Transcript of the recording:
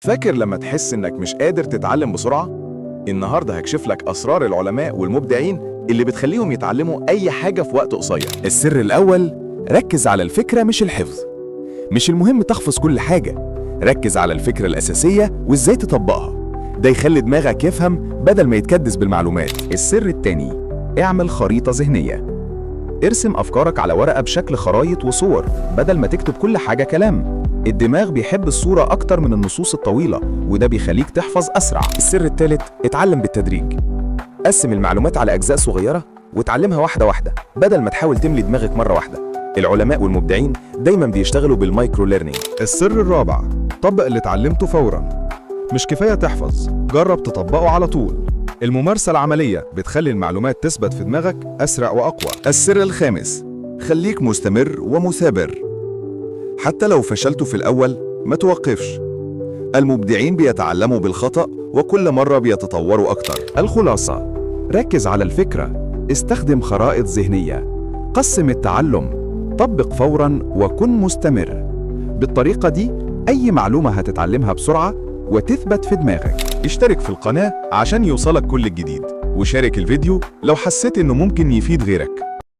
فاكر لما تحس إنك مش قادر تتعلم بسرعة؟ النهاردة هكشف لك أسرار العلماء والمبدعين اللي بتخليهم يتعلموا أي حاجة في وقت قصير. السر الأول، ركز على الفكرة مش الحفظ. مش المهم تحفظ كل حاجة، ركز على الفكرة الأساسية وإزاي تطبقها. ده يخلي دماغك يفهم بدل ما يتكدس بالمعلومات. السر التاني، اعمل خريطة ذهنية. ارسم أفكارك على ورقة بشكل خرايط وصور بدل ما تكتب كل حاجة كلام. الدماغ بيحب الصورة أكتر من النصوص الطويلة، وده بيخليك تحفظ أسرع. السر الثالث، اتعلم بالتدريج. قسم المعلومات على أجزاء صغيرة وتعلمها واحدة واحدة بدل ما تحاول تملي دماغك مرة واحدة. العلماء والمبدعين دايما بيشتغلوا بالمايكرو ليرنينج. السر الرابع، طبق اللي اتعلمته فورا. مش كفاية تحفظ، جرب تطبقه على طول. الممارسة العملية بتخلي المعلومات تثبت في دماغك أسرع وأقوى. السر الخامس، خليك مستمر ومثابر. حتى لو فشلت في الأول ما توقفش. المبدعين بيتعلموا بالخطأ وكل مرة بيتطوروا أكتر. الخلاصة، ركز على الفكرة، استخدم خرائط ذهنية، قسم التعلم، طبق فوراً وكن مستمر. بالطريقة دي أي معلومة هتتعلمها بسرعة وتثبت في دماغك. اشترك في القناة عشان يوصلك كل الجديد، وشارك الفيديو لو حسيت إنه ممكن يفيد غيرك.